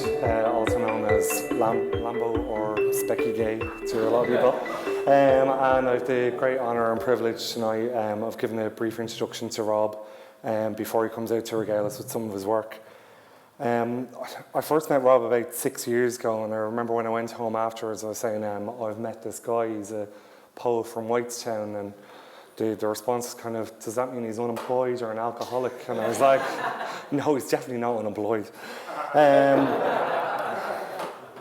Lambert, also known as Lambo or Specky Gay to a lot of people. And I have the great honour and privilege tonight of giving a brief introduction to Rob before he comes out to regale us with some of his work. I first met Rob about 6 years ago, and I remember when I went home afterwards, I was saying, I've met this guy, he's a poet from Whitestown, and the response was kind of, does that mean he's unemployed or an alcoholic? And I was like, no, he's definitely not unemployed.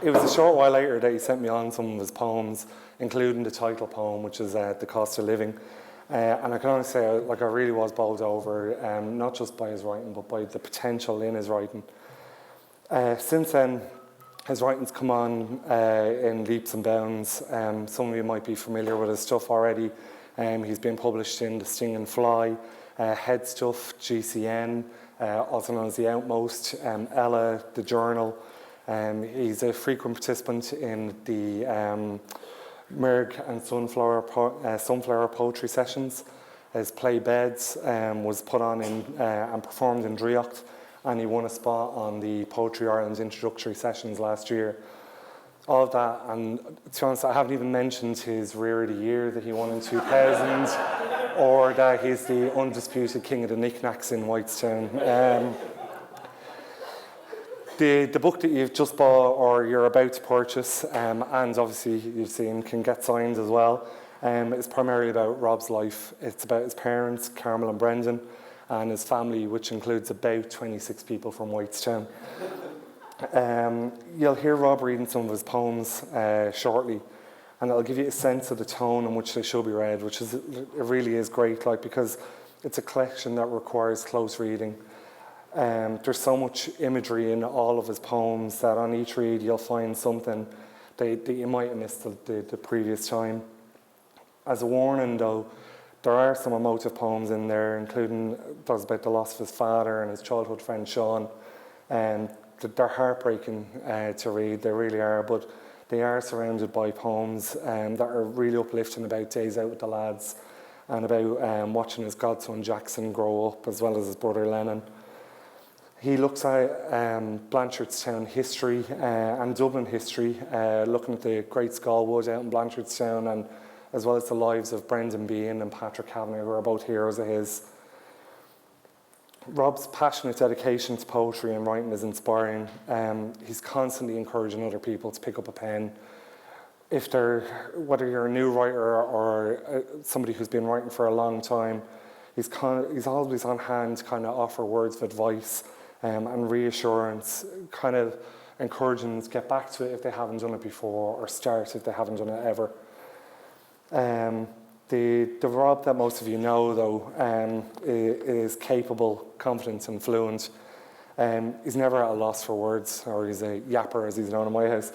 It was a short while later that he sent me on some of his poems, including the title poem, which is The Cost of Living. And I can honestly say, I really was bowled over, not just by his writing, but by the potential in his writing. Since then, his writing's come on in leaps and bounds. Some of you might be familiar with his stuff already. He's been published in The Stinging Fly, Head Stuff, GCN, also known as The Outmost, Ella, The Journal. He's a frequent participant in the Merg and Sunflower Poetry Sessions. His play Beds was put on and performed in Driocht, and he won a spot on the Poetry Ireland introductory sessions last year. All of that, and to be honest, I haven't even mentioned his Rear of the Year that he won in 2000, or that he's the undisputed king of the knickknacks in Whitestown. The book that you've just bought or you're about to purchase, and obviously you've seen can get signed as well, is primarily about Rob's life. It's about his parents, Carmel and Brendan, and his family, which includes about 26 people from Whitestown. You'll hear Rob reading some of his poems shortly, and it'll give you a sense of the tone in which they should be read, which is, it really is great, because it's a collection that requires close reading. There's so much imagery in all of his poems that on each read you'll find something that you might have missed the previous time. As a warning though, there are some emotive poems in there, including those about the loss of his father and his childhood friend Sean. They're heartbreaking to read, they really are, but they are surrounded by poems that are really uplifting about days out with the lads and about watching his godson Jackson grow up, as well as his brother Lennon. He looks at Blanchardstown history and Dublin history, looking at the Great Skullwood out in Blanchardstown, and as well as the lives of Brendan Behan and Patrick Kavanagh, who are both heroes of his. Rob's passionate dedication to poetry and writing is inspiring. He's constantly encouraging other people to pick up a pen. Whether you're a new writer or somebody who's been writing for a long time, he's always on hand to kind of offer words of advice and reassurance, kind of encouraging them to get back to it if they haven't done it before, or start if they haven't done it ever. The Rob that most of you know, though, is capable, confident and fluent. He's never at a loss for words, or he's a yapper, as he's known in my house.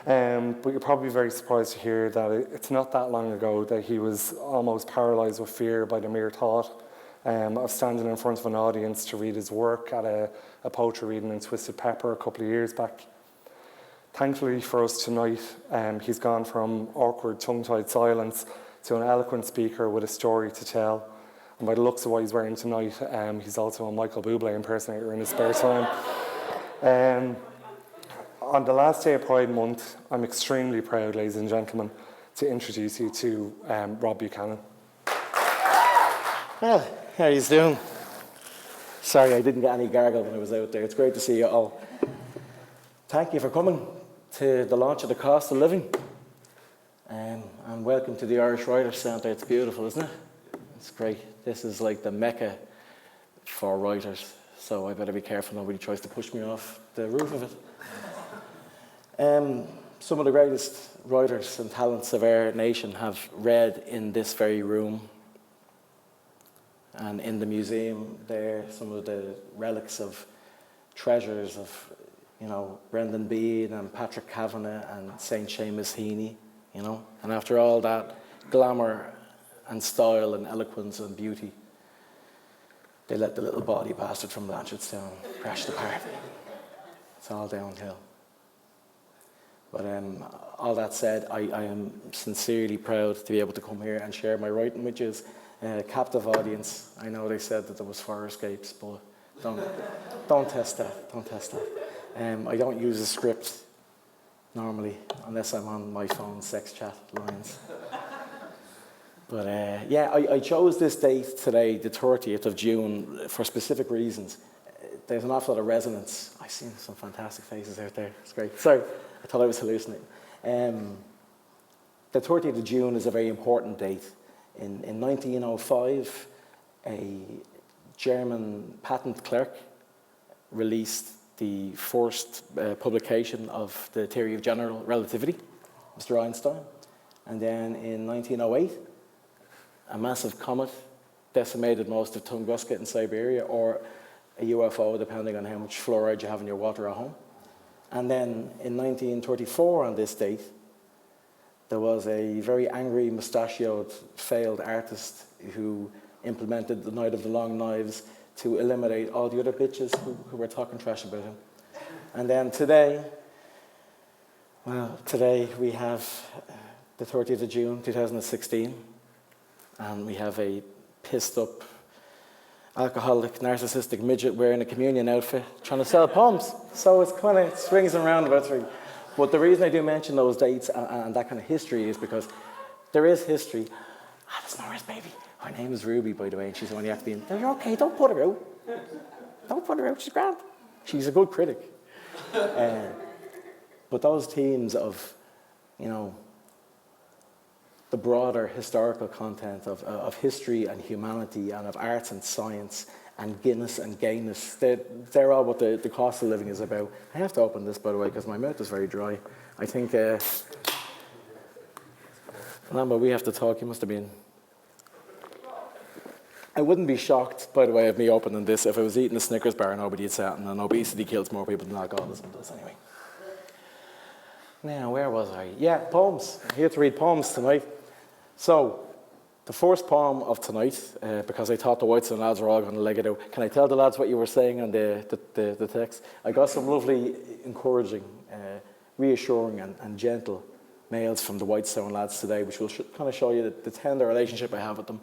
But you're probably very surprised to hear that it's not that long ago that he was almost paralysed with fear by the mere thought of standing in front of an audience to read his work at a poetry reading in Twisted Pepper a couple of years back. Thankfully for us tonight, he's gone from awkward tongue-tied silence to an eloquent speaker with a story to tell. And by the looks of what he's wearing tonight, he's also a Michael Bublé impersonator in his spare time. On the last day of Pride Month, I'm extremely proud, ladies and gentlemen, to introduce you to Rob Buchanan. Well, how are you doing? Sorry, I didn't get any gargle when I was out there. It's great to see you all. Thank you for coming to the launch of The Cost of Living. And welcome to the Irish Writers' Centre. It's beautiful, isn't it? It's great. This is like the mecca for writers, so I better be careful nobody tries to push me off the roof of it. Some of the greatest writers and talents of our nation have read in this very room. And in the museum there, some of the relics of treasures of, Brendan Behan and Patrick Kavanagh and St. Seamus Heaney, And after all that glamour and style and eloquence and beauty, they let the little bawdy bastard from Blanchardstown crash the party. It's all downhill. But all that said, I am sincerely proud to be able to come here and share my writing, which is a captive audience. I know they said that there was fire escapes, but don't test that. Don't test that. I don't use a script normally, unless I'm on my phone sex chat lines. But yeah, I chose this date today, the 30th of June, for specific reasons. There's an awful lot of resonance. I've seen some fantastic faces out there. It's great. Sorry, I thought I was hallucinating. The 30th of June is a very important date. In 1905, a German patent clerk released the first publication of the theory of general relativity, Mr. Einstein. And then in 1908, a massive comet decimated most of Tunguska in Siberia, or a UFO, depending on how much fluoride you have in your water at home. And then in 1934, on this date, there was a very angry, mustachioed, failed artist who implemented the Night of the Long Knives to eliminate all the other bitches who were talking trash about him. And then today we have the 30th of June, 2016, and we have a pissed up, alcoholic, narcissistic midget wearing a communion outfit trying to sell poems. So it's kind of swings and roundabouts. But the reason I do mention those dates and that kind of history is because there is history. That's Nora's baby. Her name is Ruby, by the way, and she's only acting in. You're okay, don't put her out. Don't put her out, she's grand. She's a good critic. But those themes of, you know, the broader historical content of history and humanity and of arts and science and Guinness and gayness, they're all what the cost of living is about. I have to open this, by the way, because my mouth is very dry. I think, Lambert, we have to talk. You must have been... I wouldn't be shocked, by the way, of me opening this if I was eating a Snickers bar and nobody had sat, and obesity kills more people than alcoholism does anyway. Now, where was I? Yeah, poems. I'm here to read poems tonight. So, the first poem of tonight, because I thought the Whites and lads were all going to leg it out. Can I tell the lads what you were saying on the text? I got some lovely, encouraging, reassuring and gentle mails from the Whitestone lads today, which will kind of show you the tender relationship I have with them.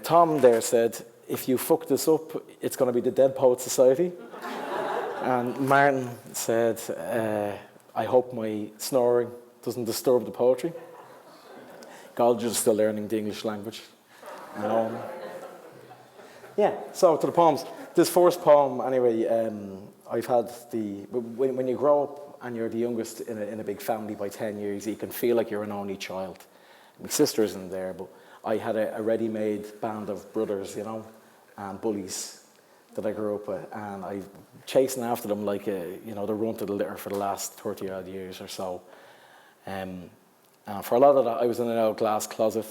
Tom there said, if you fuck this up, it's going to be the Dead Poets Society. And Martin said, I hope my snoring doesn't disturb the poetry. Galge is still learning the English language. Yeah, so to the poems. This first poem, anyway, I've had when you grow up and you're the youngest in a big family by 10 years, you can feel like you're an only child. My sister isn't there, but I had a ready-made band of brothers, you know, and bullies that I grew up with, and I chasing after them like the runt of the litter for the last 30-odd years or so. For a lot of that, I was in an old glass closet,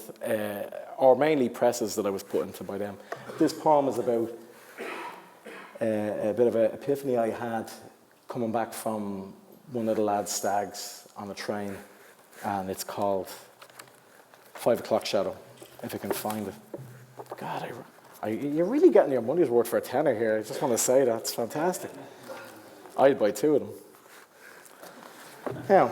or mainly presses that I was put into by them. This poem is about a bit of an epiphany I had coming back from one of the lads' stags on a train, and it's called 5 O'Clock Shadow, if I can find it. God, you're really getting your money's worth for a tenner here. I just want to say that. It's fantastic. I'd buy 2 of them. Now,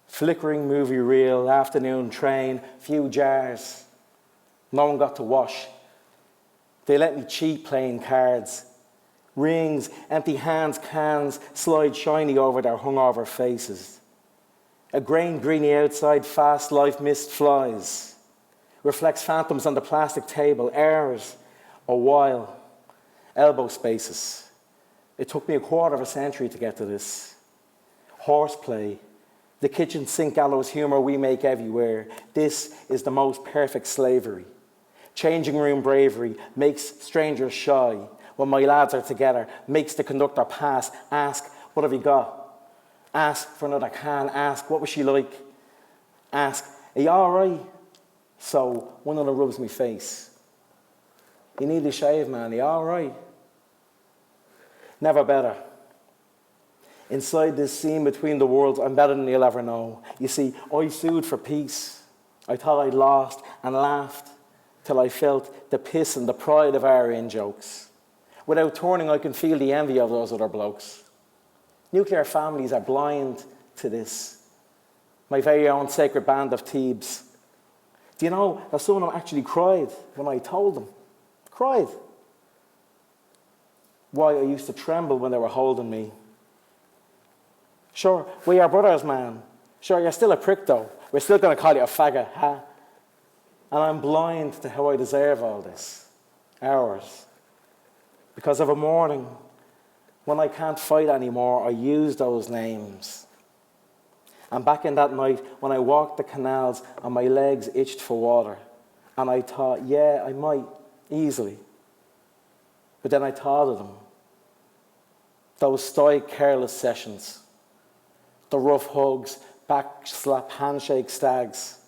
flickering movie reel, afternoon train, few jars. No one got to wash. They let me cheat playing cards. Rings, empty hands, cans slide shiny over their hungover faces. A grain greeny outside, fast life mist flies. Reflects phantoms on the plastic table, errors, a while, elbow spaces. It took me a quarter of a century to get to this. Horseplay, the kitchen sink gallows humor we make everywhere. This is the most perfect slavery. Changing room bravery makes strangers shy. When my lads are together, makes the conductor pass. Ask, what have you got? Ask for another can. Ask, what was she like? Ask, are you all right? So one of them rubs me face. You need to shave, man. Are you all right? Never better. Inside this scene between the worlds, I'm better than you'll ever know. You see, I sued for peace. I thought I'd lost and laughed till I felt the piss and the pride of our in-jokes. Without turning, I can feel the envy of those other blokes. Nuclear families are blind to this. My very own sacred band of Thebes. Do you know that some of them actually cried when I told them? Cried. Why I used to tremble when they were holding me. Sure, we are brothers, man. Sure, you're still a prick, though. We're still going to call you a faggot, huh? And I'm blind to how I deserve all this. Hours. Because of a morning when I can't fight anymore, I use those names. And back in that night, when I walked the canals and my legs itched for water, and I thought, yeah, I might, easily. But then I thought of them. Those stoic, careless sessions. The rough hugs, back slap, handshake stags.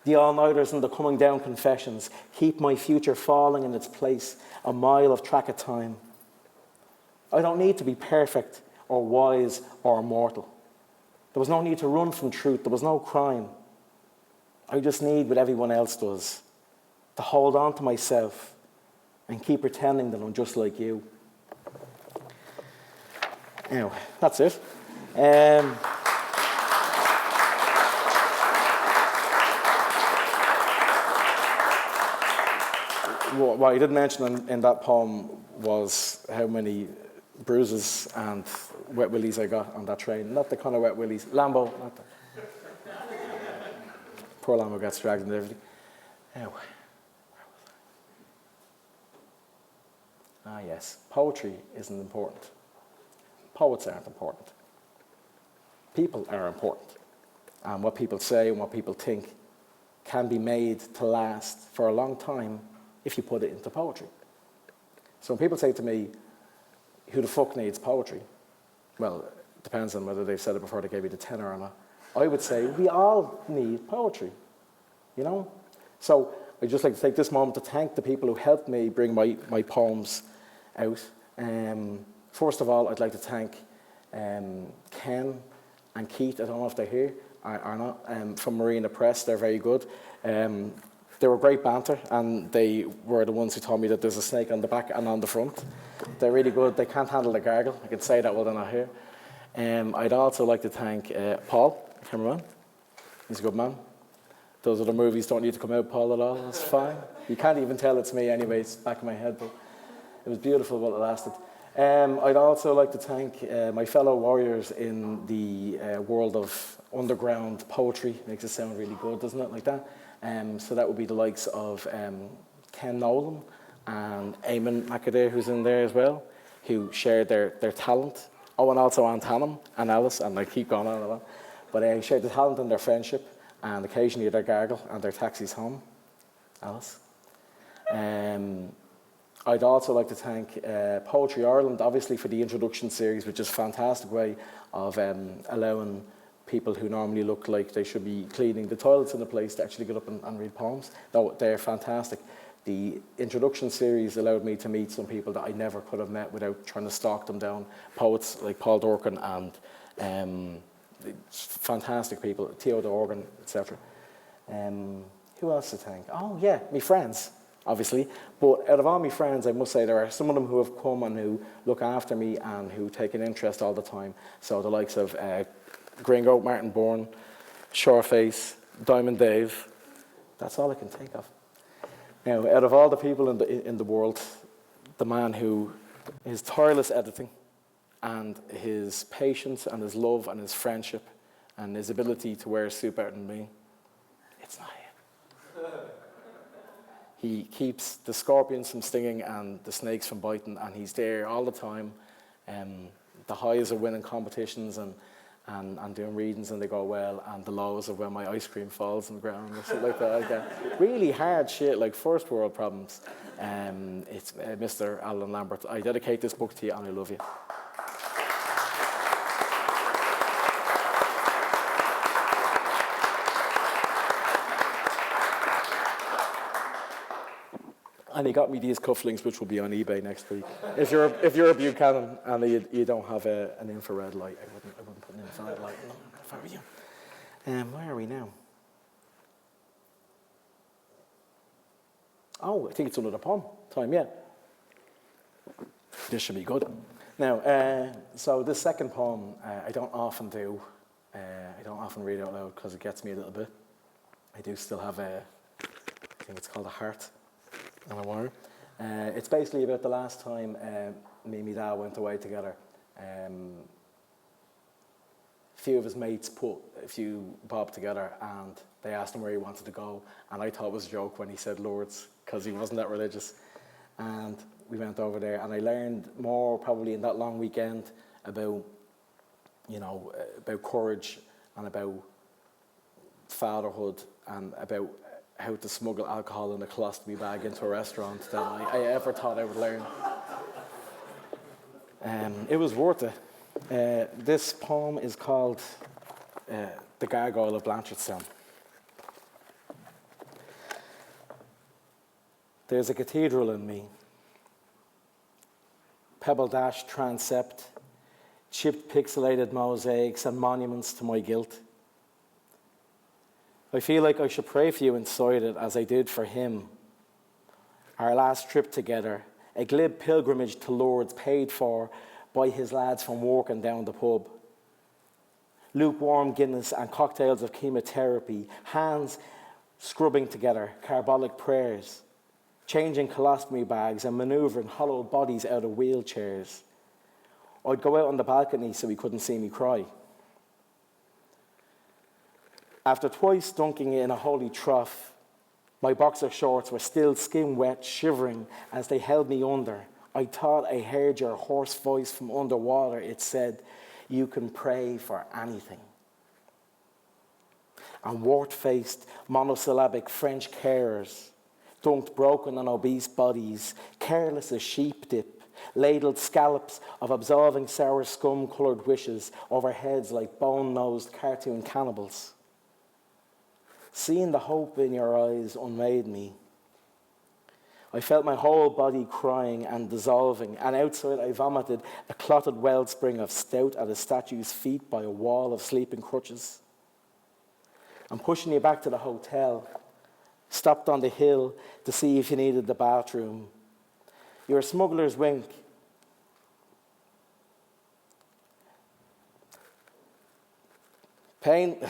The all-nighters and the coming down confessions keep my future falling in its place, a mile of track of time. I don't need to be perfect or wise or immortal. There was no need to run from truth. There was no crime. I just need what everyone else does, to hold on to myself and keep pretending that I'm just like you. Anyway, that's it. What I did mention in that poem was how many bruises and wet willies I got on that train. Not the kind of wet willies. Lambo. Not the... Poor Lambo gets dragged and everything. Anyway. Ah, yes. Poetry isn't important. Poets aren't important. People are important. And what people say and what people think can be made to last for a long time if you put it into poetry. So when people say to me, who the fuck needs poetry? Well, it depends on whether they've said it before they gave you the tenor or not. I would say we all need poetry, you know? So I'd just like to take this moment to thank the people who helped me bring my poems out. First of all, I'd like to thank Ken and Keith, I don't know if they're here or not, from Marina Press. They're very good. They were great banter, and they were the ones who told me that there's a snake on the back and on the front. They're really good. They can't handle the gargle. I can say that while they're not here. I'd also like to thank Paul, cameraman. He's a good man. Those other movies don't need to come out, Paul, at all. That's fine. You can't even tell it's me anyway. It's back in my head, but it was beautiful while it lasted. I'd also like to thank my fellow warriors in the world of underground poetry. Makes it sound really good, doesn't it, like that? So that would be the likes of Ken Nolan and Eamon McAdare, who's in there as well, who shared their talent. Oh, and also Aunt Hannum and Alice, and I keep going on and on. But shared the talent and their friendship, and occasionally their gargle and their taxis home. Alice. I'd also like to thank Poetry Ireland, obviously, for the introduction series, which is a fantastic way of allowing people who normally look like they should be cleaning the toilets in a place to actually get up and read poems. They're fantastic. The introduction series allowed me to meet some people that I never could have met without trying to stalk them down. Poets like Paul Dorkin and fantastic people, Theo Dorgan, etc. Who else to thank? Oh yeah, my friends, obviously. But out of all my friends, I must say there are some of them who have come and who look after me and who take an interest all the time. So the likes of Gringo, Martin Bourne, Shoreface, Diamond Dave. That's all I can think of. Now, out of all the people in the world, the man who his tireless editing and his patience and his love and his friendship and his ability to wear a suit better than me, it's not him. He keeps the scorpions from stinging and the snakes from biting, and he's there all the time. The highs of winning competitions and doing readings and they go well, and the lows of when my ice cream falls on the ground or shit like that. Like really hard shit, like first world problems. It's Mr. Alan Lambert. I dedicate this book to you and I love you. And he got me these cufflinks, which will be on eBay next week. If you're a Buchanan and you don't have an infrared light, I wouldn't put an infrared light on if I were you. Where are we now? Oh, I think it's another poem time, yeah. This should be good. Now, so this second poem, I don't often do. I don't often read it out loud because it gets me a little bit. I do still have I think it's called a heart. And a wire. It's basically about the last time me and my dad went away together. A few of his mates put a few bob together and they asked him where he wanted to go, and I thought it was a joke when he said Lourdes, because he wasn't that religious. And we went over there, and I learned more probably in that long weekend about, about courage and about fatherhood and about how to smuggle alcohol in a colostomy bag into a restaurant than I ever thought I would learn. It was worth it. This poem is called The Gargoyle of Blanchardstown. There's a cathedral in me, pebble-dashed transept, chipped pixelated mosaics and monuments to my guilt. I feel like I should pray for you inside it as I did for him. Our last trip together, a glib pilgrimage to Lourdes paid for by his lads from working down the pub. Lukewarm Guinness and cocktails of chemotherapy, hands scrubbing together, carbolic prayers, changing colostomy bags and manoeuvring hollow bodies out of wheelchairs. I'd go out on the balcony so he couldn't see me cry. After twice dunking in a holy trough, my boxer shorts were still skin wet, shivering as they held me under. I thought I heard your hoarse voice from underwater. It said, "You can pray for anything." And wart-faced, monosyllabic French carers, dunked broken and obese bodies, careless as sheep dip, ladled scallops of absolving sour scum-coloured wishes over heads like bone-nosed cartoon cannibals. Seeing the hope in your eyes unmade me. I felt my whole body crying and dissolving, and outside I vomited a clotted wellspring of stout at a statue's feet by a wall of sleeping crutches. I'm pushing you back to the hotel. Stopped on the hill to see if you needed the bathroom. Your smuggler's wink. Pain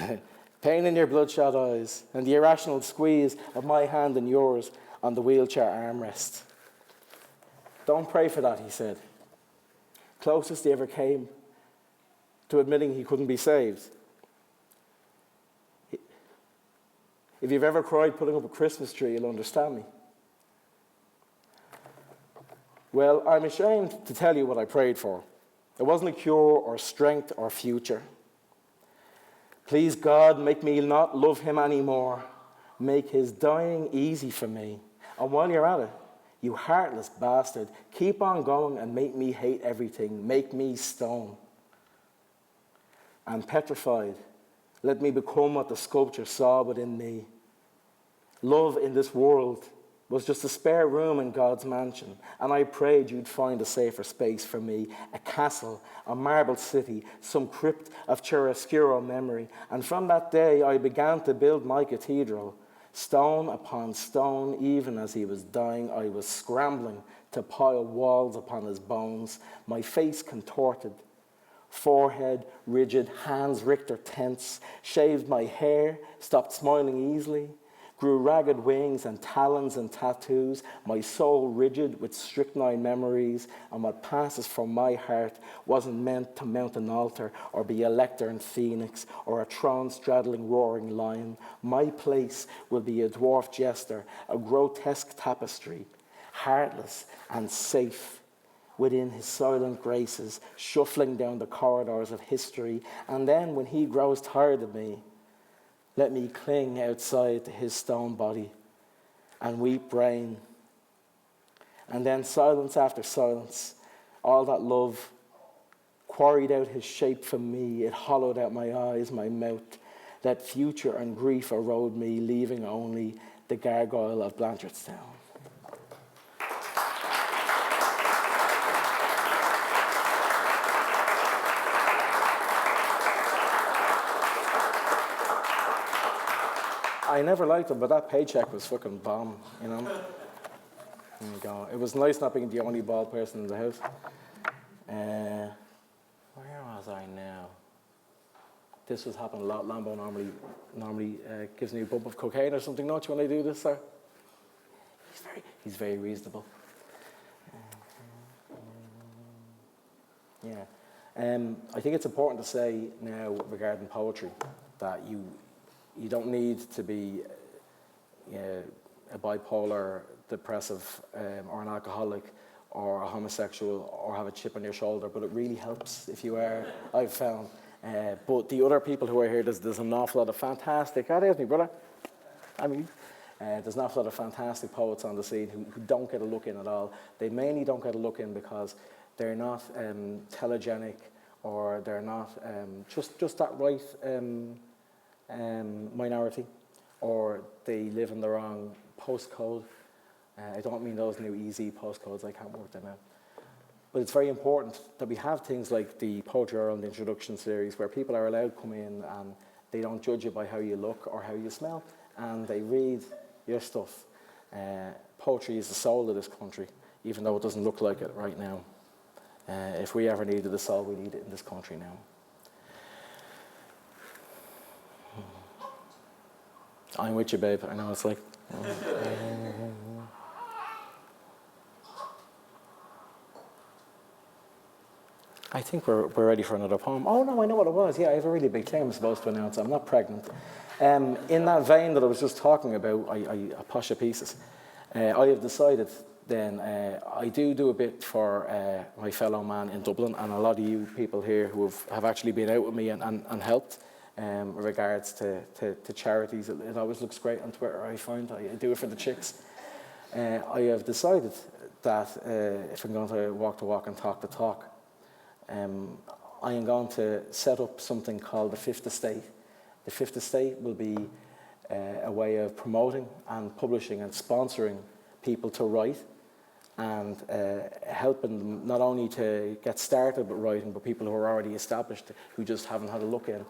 in your bloodshot eyes, and the irrational squeeze of my hand and yours on the wheelchair armrest. Don't pray for that, he said. Closest he ever came to admitting he couldn't be saved. If you've ever cried putting up a Christmas tree, you'll understand me. Well, I'm ashamed to tell you what I prayed for. It wasn't a cure or strength or future. Please, God, make me not love him anymore. Make his dying easy for me. And while you're at it, you heartless bastard, keep on going and make me hate everything. Make me stone. I'm petrified. Let me become what the sculpture saw within me. Love in this world was just a spare room in God's mansion, and I prayed you'd find a safer space for me, a castle, a marble city, some crypt of chiaroscuro memory. And from that day I began to build my cathedral, stone upon stone. Even as he was dying, I was scrambling to pile walls upon his bones, my face contorted, forehead rigid, hands Richter tense, shaved my hair, stopped smiling easily, grew ragged wings and talons and tattoos, my soul rigid with strychnine memories, and what passes from my heart wasn't meant to mount an altar or be a lectern phoenix or a throne-straddling roaring lion. My place will be a dwarf jester, a grotesque tapestry, heartless and safe within his silent graces, shuffling down the corridors of history. And then when he grows tired of me, let me cling outside to his stone body and weep rain. And then silence after silence, all that love quarried out his shape from me. It hollowed out my eyes, my mouth. That future and grief erode me, leaving only the Gargoyle of Blanchardstown. I never liked it, but that paycheck was fucking bomb, you know? There you go. It was nice not being the only bald person in the house. Where was I now? This was happening a lot. Lambert normally gives me a bump of cocaine or something. Don't you when I do this, sir? He's very reasonable. Yeah. I think it's important to say now regarding poetry that you don't need to be a bipolar, depressive, or an alcoholic, or a homosexual, or have a chip on your shoulder, but it really helps if you are, I've found. But the other people who are here, there's an awful lot of fantastic, there's me brother, there's an awful lot of fantastic poets on the scene who don't get a look in at all. They mainly don't get a look in because they're not telegenic, or they're not just that right minority, or they live in the wrong postcode. I don't mean those new easy postcodes, I can't work them out. But it's very important that we have things like the Poetry Ireland Introduction Series where people are allowed to come in and they don't judge you by how you look or how you smell, and they read your stuff. Poetry is the soul of this country, even though it doesn't look like it right now. If we ever needed the soul, we need it in this country now. I'm with you, babe. I know it's like... I think we're ready for another poem. Oh, no, I know what it was. Yeah, I have a really big claim I'm supposed to announce. I'm not pregnant. In that vein that I was just talking about, I posh pieces, I have decided then I do a bit for my fellow man in Dublin, and a lot of you people here who have actually been out with me and helped with regards to charities. It always looks great on Twitter, I find. I do it for the chicks. I have decided that if I'm going to walk the walk and talk the talk, I am going to set up something called the Fifth Estate. The Fifth Estate will be a way of promoting and publishing and sponsoring people to write, and helping them not only to get started with writing, but people who are already established who just haven't had a look in.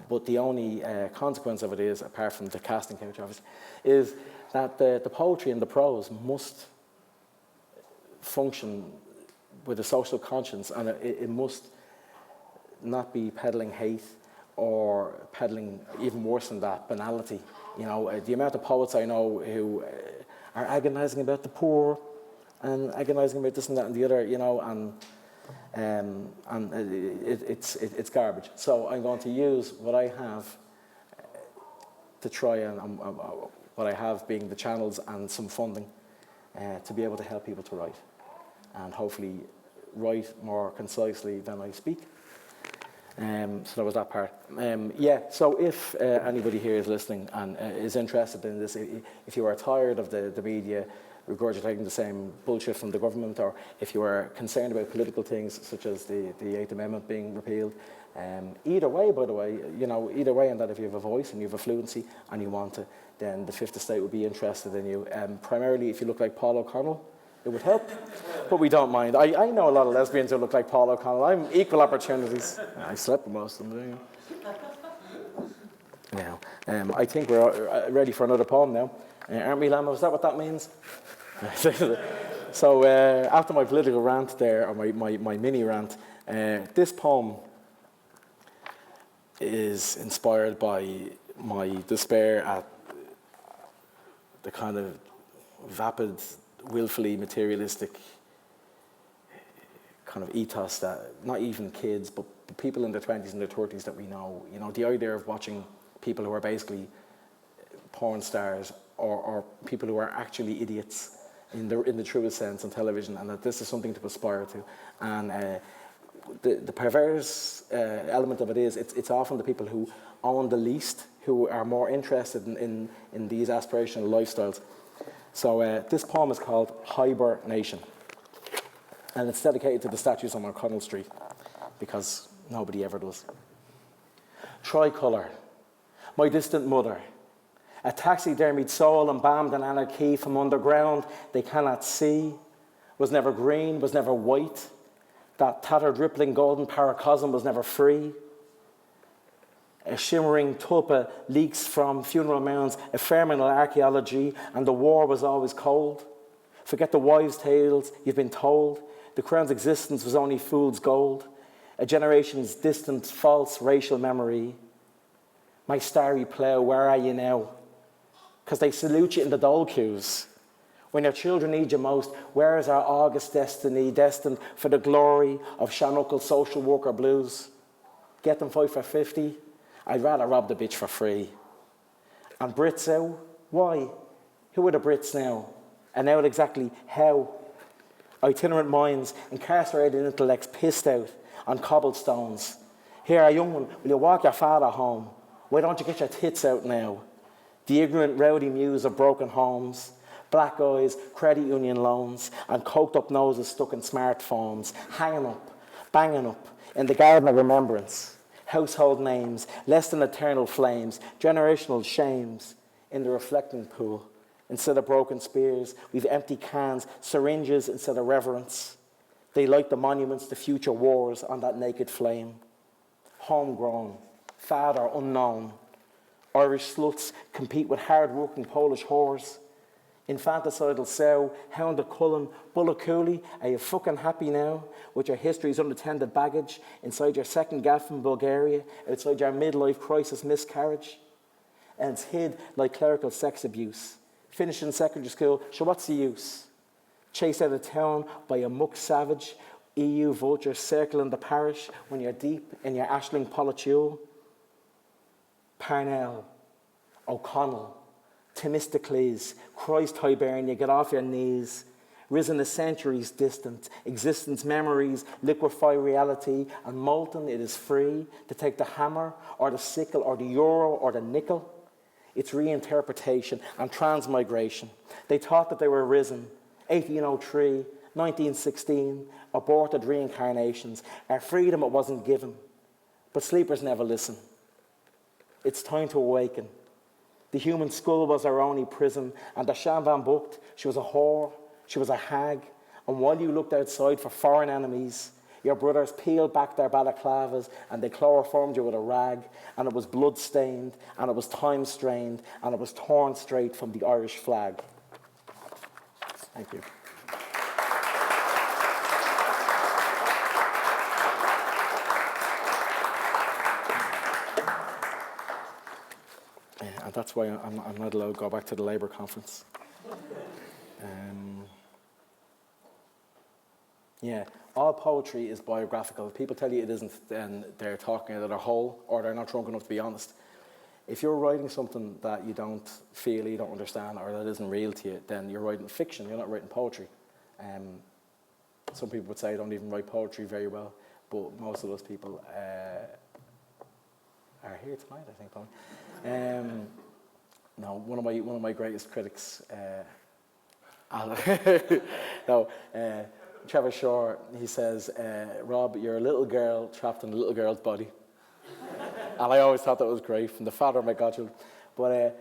But the only consequence of it is, apart from the casting couch obviously, is that the poetry and the prose must function with a social conscience, and it must not be peddling hate or peddling, even worse than that, banality. You know, the amount of poets I know who are agonising about the poor and agonising about this and that and the other, you know, and it's garbage. So I'm going to use what I have to try and what I have being the channels and some funding to be able to help people to write, and hopefully write more concisely than I speak. So that was that part. Yeah, so if anybody here is listening and is interested in this, if you are tired of the media regurgitating the same bullshit from the government, or if you are concerned about political things such as the 8th Amendment being repealed, either way, by the way, you know, either way, and that if you have a voice and you have a fluency and you want to, then the Fifth Estate would be interested in you. Primarily if you look like Paul O'Connell, it would help, but we don't mind. I know a lot of lesbians who look like Paul O'Connell. I'm equal opportunities. I slept with most of them. Now, I think we're ready for another poem now. Aren't we, Lambert? Is that what that means? So after my political rant there, or my mini rant, this poem is inspired by my despair at the kind of vapid, willfully materialistic kind of ethos that not even kids, but people in their 20s and their 30s that we know, you know, the idea of watching people who are basically porn stars or people who are actually idiots in the truest sense on television, and that this is something to aspire to. And the perverse element of it is it's often the people who own the least who are more interested in these aspirational lifestyles. So this poem is called Hiber Nation, and it's dedicated to the statues on O'Connell Street, because nobody ever does. Tricolour, my distant mother, a taxidermied soul embalmed in anarchy from underground they cannot see, was never green, was never white, that tattered rippling golden paracosm was never free. A shimmering tulpa leaks from funeral mounds, ephemeral archaeology, and the war was always cold. Forget the wives' tales you've been told. The crown's existence was only fool's gold, a generation's distant, false racial memory. My starry plough, where are you now? Because they salute you in the dole queues. When your children need you most, where is our august destiny, destined for the glory of Shanukal social worker blues? Get them 5 for 50? I'd rather rob the bitch for free. And Brits out? Why? Who are the Brits now? And out exactly how? Itinerant minds, incarcerated intellects pissed out on cobblestones. Here, young one, will you walk your father home? Why don't you get your tits out now? The ignorant rowdy muse of broken homes, black eyes, credit union loans, and coked up noses stuck in smartphones, hanging up, banging up, in the garden of remembrance. Household names, less than eternal flames, generational shames in the reflecting pool. Instead of broken spears, we've empty cans, syringes instead of reverence. They light the monuments to future wars on that naked flame. Homegrown, father unknown. Irish sluts compete with hard-working Polish whores. Infanticidal sow, hound of Cullen, bullock coolie, are you fucking happy now? With your history's unattended baggage, inside your second gaff in Bulgaria, outside your midlife crisis miscarriage? And it's hid like clerical sex abuse. Finishing secondary school, so what's the use? Chased out of town by a muck savage, EU vultures circling the parish when you're deep in your Ashling polytule. Parnell, O'Connell, Themistocles, Christ Hibernia, get off your knees. Risen a centuries distant, existence memories liquefy reality, and molten it is free to take the hammer or the sickle or the euro or the nickel. It's reinterpretation and transmigration. They thought that they were risen. 1803, 1916, aborted reincarnations. Our freedom, it wasn't given. But sleepers never listen. It's time to awaken. The human skull was our only prison, and the Shan Van Bucht, she was a whore, she was a hag, and while you looked outside for foreign enemies, your brothers peeled back their balaclavas and they chloroformed you with a rag, and it was blood-stained, and it was time-strained, and it was torn straight from the Irish flag. Thank you. And that's why I'm not allowed to go back to the Labour conference. Yeah, all poetry is biographical. If people tell you it isn't, then they're talking out of their hole, or they're not drunk enough to be honest. If you're writing something that you don't feel, you don't understand, or that isn't real to you, then you're writing fiction, you're not writing poetry. Some people would say I don't even write poetry very well, but most of those people are here tonight, I think, Tommy. No, one of my greatest critics, Trevor Shore, he says, Rob, you're a little girl trapped in a little girl's body. And I always thought that was great, from the father of my godchildren. But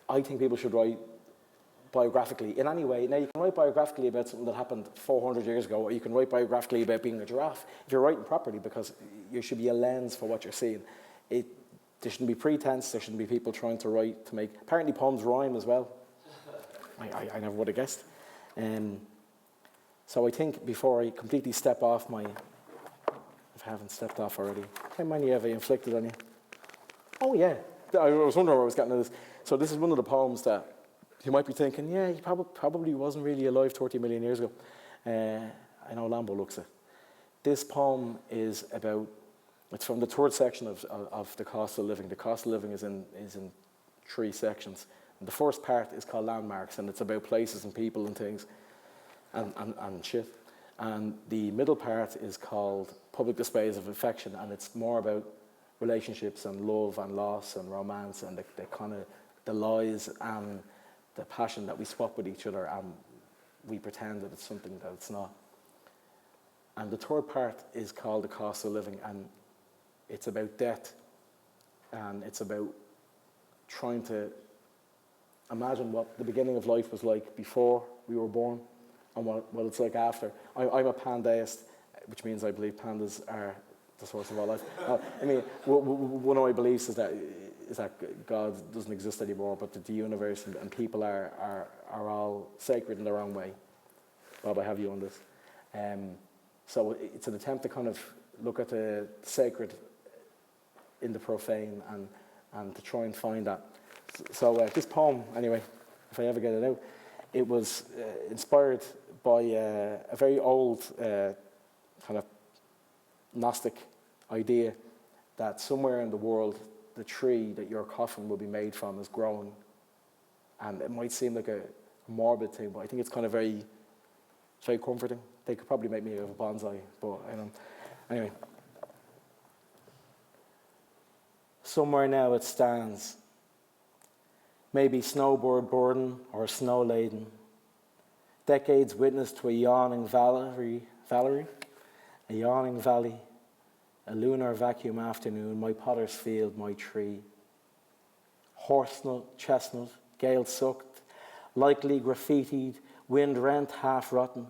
I think people should write biographically in any way. Now, you can write biographically about something that happened 400 years ago, or you can write biographically about being a giraffe, if you're writing properly, because there should be a lens for what you're seeing. There shouldn't be pretense, there shouldn't be people trying to write to make... Apparently poems rhyme as well. I never would have guessed. So I think before I completely step off my... If I haven't stepped off already. How many have I inflicted on you? Oh, yeah. I was wondering where I was getting at this. So this is one of the poems that you might be thinking, yeah, he probably wasn't really alive 30 million years ago. I know Lambert looks at. This poem is about... It's from the third section of the cost of living. The cost of living is in 3 sections. And the first part is called landmarks, and it's about places and people and things and shit. And the middle part is called public displays of affection, and it's more about relationships and love and loss and romance and the kind of the lies and the passion that we swap with each other, and we pretend that it's something that it's not. And the third part is called the cost of living, and it's about death, and it's about trying to imagine what the beginning of life was like before we were born, and what it's like after. I'm a pandeist, which means I believe pandas are the source of all life. I mean, one of my beliefs is that God doesn't exist anymore, but that the universe and people are all sacred in their own way. Bob, I have you on this. So it's an attempt to kind of look at the sacred in the profane and to try and find that. So this poem, anyway, if I ever get it out. It was inspired by a very old kind of Gnostic idea that somewhere in the world, the tree that your coffin will be made from is growing. And it might seem like a morbid thing, but I think it's kind of very comforting. They could probably make me a bonsai, but I don't. Anyway. Somewhere now it stands, maybe snowboard burden or snow laden. Decades witness to a yawning valley, a yawning valley, a lunar vacuum afternoon, my potter's field, my tree. Horsenut, chestnut, gale sucked, likely graffitied, wind rent, half rotten.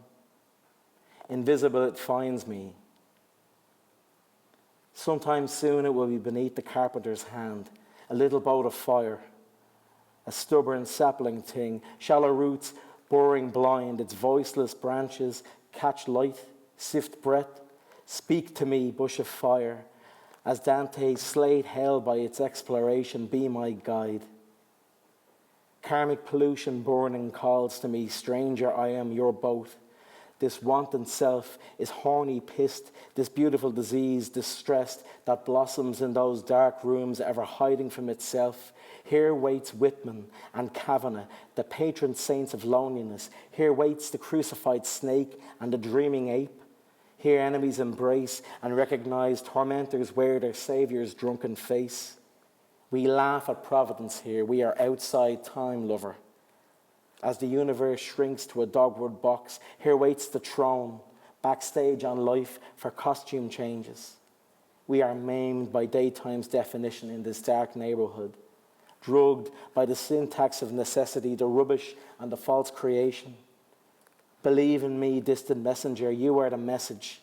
Invisible it finds me. Sometime soon it will be beneath the carpenter's hand, a little boat of fire, a stubborn sapling thing, shallow roots boring blind, its voiceless branches catch light, sift breath, speak to me, bush of fire, as Dante's slate held by its exploration, be my guide. Karmic pollution burning calls to me, stranger, I am your boat. This wanton self is horny pissed, this beautiful disease distressed that blossoms in those dark rooms ever hiding from itself. Here waits Whitman and Kavanagh, the patron saints of loneliness. Here waits the crucified snake and the dreaming ape. Here enemies embrace and recognize tormentors wear their Saviour's drunken face. We laugh at Providence here. We are outside time, lover. As the universe shrinks to a dogwood box, here waits the throne, backstage on life for costume changes. We are maimed by daytime's definition in this dark neighborhood, drugged by the syntax of necessity, the rubbish and the false creation. Believe in me, distant messenger, you are the message.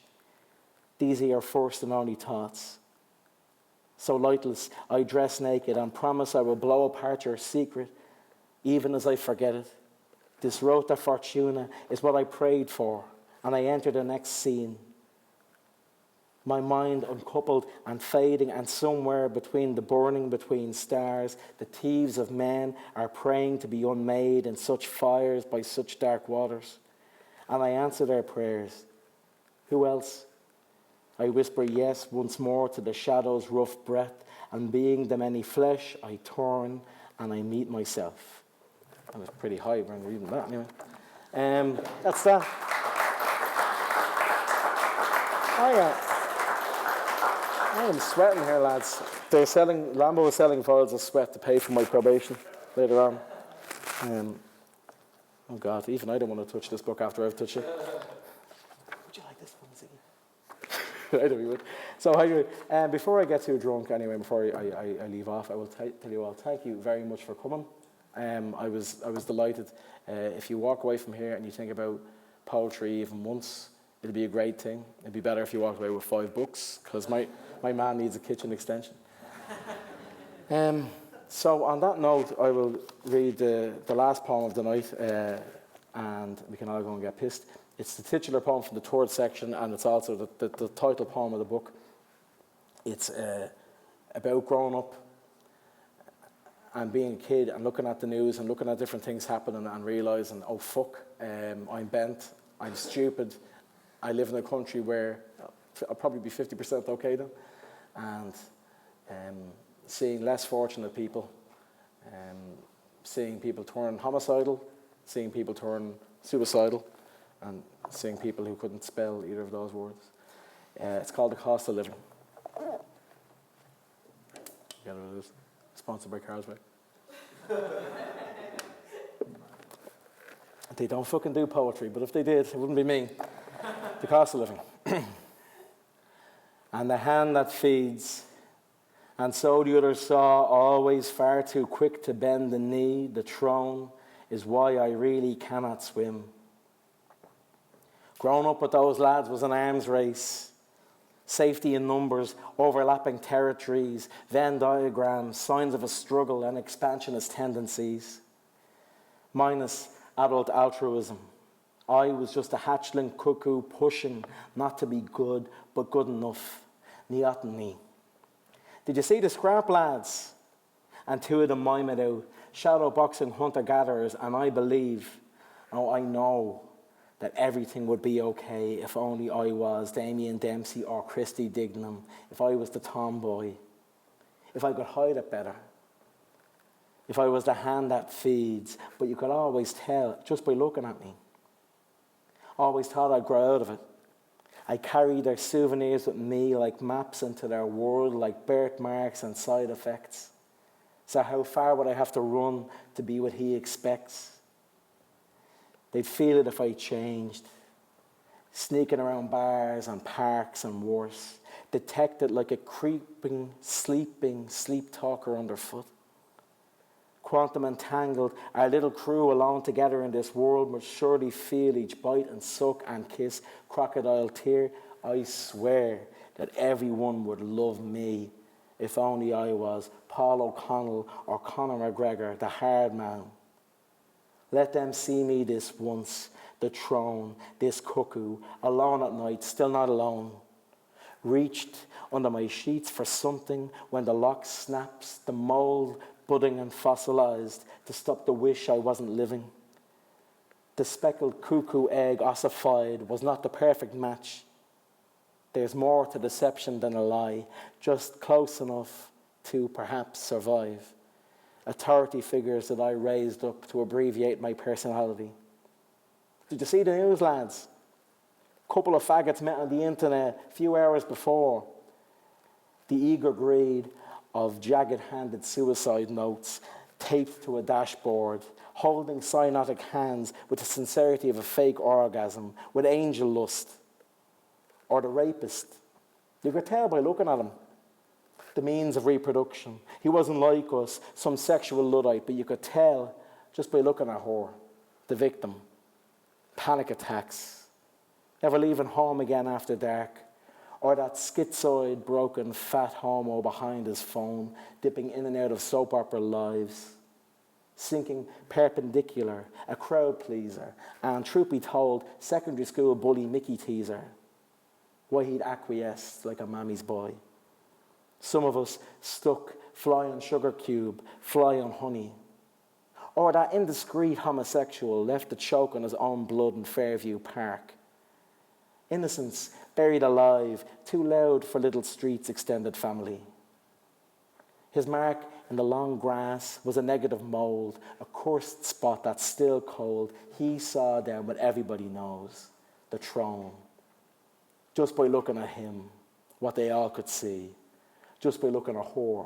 These are your first and only thoughts. So lightless, I dress naked and promise I will blow apart your secret, even as I forget it. This rota fortuna is what I prayed for, and I enter the next scene. My mind uncoupled and fading, and somewhere between the burning between stars, the thieves of men are praying to be unmade in such fires by such dark waters. And I answer their prayers. Who else? I whisper yes once more to the shadow's rough breath, and being the many flesh, I turn and I meet myself. That was pretty high when reading that anyway. That's that. I am sweating here, lads. Lambo was selling vials of sweat to pay for my probation later on. Oh God, even I don't want to touch this book after I've touched it. Would you like this one, Ziggy? I know you would. So anyway, before I get too drunk, anyway, before I leave off, I will tell you all, thank you very much for coming. I was delighted. If you walk away from here and you think about poetry even once, it'd be a great thing. It'd be better if you walked away with 5 books, because my man needs a kitchen extension. So on that note, I will read the last poem of the night, and we can all go and get pissed. It's the titular poem from the 3rd section, and it's also the title poem of the book. It's about growing up and being a kid and looking at the news and looking at different things happening and realising, oh fuck, I'm bent, I'm stupid, I live in a country where I'll probably be 50% okay then, and seeing less fortunate people, seeing people turn homicidal, seeing people turn suicidal, and seeing people who couldn't spell either of those words. It's called The Cost of Living. Get what it is. Sponsored by Carlsberg. They don't fucking do poetry, but if they did, it wouldn't be me. The cost of living. And the hand that feeds, and so the other saw, always far too quick to bend the knee, the throne is why I really cannot swim. Growing up with those lads was an arms race. Safety in numbers, overlapping territories, Venn diagrams, signs of a struggle and expansionist tendencies. Minus adult altruism. I was just a hatchling cuckoo pushing not to be good, but good enough. Niatani. Did you see the scrap lads? And 2 of them mimed out, shadow boxing hunter-gatherers, and I believe, oh, I know, that everything would be okay if only I was Damien Dempsey or Christy Dignam, if I was the tomboy, if I could hide it better, if I was the hand that feeds, but you could always tell just by looking at me. Always thought I'd grow out of it. I carry their souvenirs with me like maps into their world, like birthmarks and side effects. So how far would I have to run to be what he expects? They'd feel it if I changed. Sneaking around bars and parks and worse. Detected like a creeping, sleeping sleep talker underfoot. Quantum entangled, our little crew alone together in this world must surely feel each bite and suck and kiss, crocodile tear. I swear that everyone would love me if only I was Paul O'Connell or Conor McGregor, the hard man. Let them see me this once, the throne, this cuckoo, alone at night, still not alone. Reached under my sheets for something when the lock snaps, the mold budding and fossilized to stop the wish I wasn't living. The speckled cuckoo egg ossified was not the perfect match. There's more to deception than a lie, just close enough to perhaps survive. Authority figures that I raised up to abbreviate my personality. Did you see the news, lads? A couple of faggots met on the internet a few hours before. The eager greed of jagged-handed suicide notes taped to a dashboard, holding cyanotic hands with the sincerity of a fake orgasm, with angel lust. Or the rapist. You could tell by looking at him. The means of reproduction. He wasn't like us, some sexual Luddite, but you could tell just by looking at her, the victim. Panic attacks. Never leaving home again after dark. Or that schizoid, broken, fat homo behind his phone, dipping in and out of soap opera lives. Sinking perpendicular, a crowd pleaser, and truth be told, secondary school bully Mickey teaser. Why he'd acquiesced like a mammy's boy. Some of us stuck, fly on sugar cube, fly on honey. Or that indiscreet homosexual left to choke on his own blood in Fairview Park. Innocence buried alive, too loud for little street's extended family. His mark in the long grass was a negative mold, a cursed spot that's still cold. He saw them what everybody knows, the throne. Just by looking at him, what they all could see. Just by looking at her.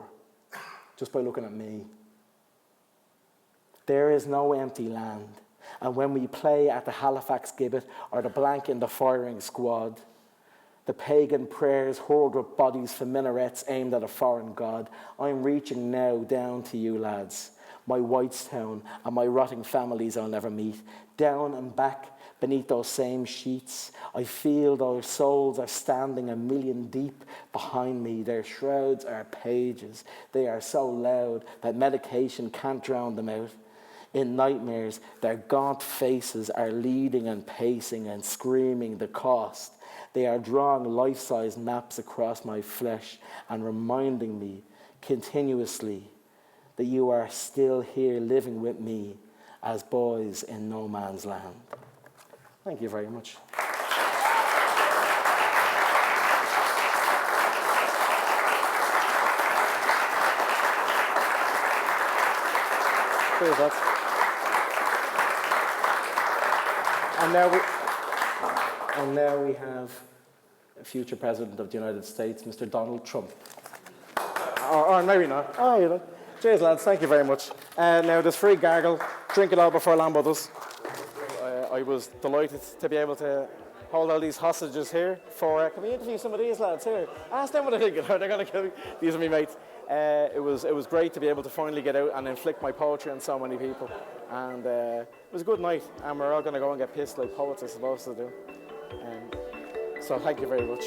Just by looking at me. There is no empty land. And when we play at the Halifax Gibbet or the blank in the firing squad, the pagan prayers hurled with bodies from minarets aimed at a foreign god, I'm reaching now down to you lads, my Whitestown and my rotting families I'll never meet, down and back beneath those same sheets. I feel their souls are standing a million deep behind me. Their shrouds are pages. They are so loud that medication can't drown them out. In nightmares, their gaunt faces are leading and pacing and screaming the cost. They are drawing life-size maps across my flesh and reminding me continuously that you are still here living with me as boys in no man's land. Thank you very much. Cheers, lads. And now we have a future President of the United States, Mr. Donald Trump. Or maybe not. Oh, you know. Cheers, lads. Thank you very much. Now, there's free gargle. Drink it all before Lambert does. I was delighted to be able to hold all these hostages here for... can we interview some of these lads here? Ask them what they're thinking. They're going to kill me. These are my mates. It was great to be able to finally get out and inflict my poetry on so many people. And it was a good night. And we're all going to go and get pissed like poets are supposed to do. So thank you very much.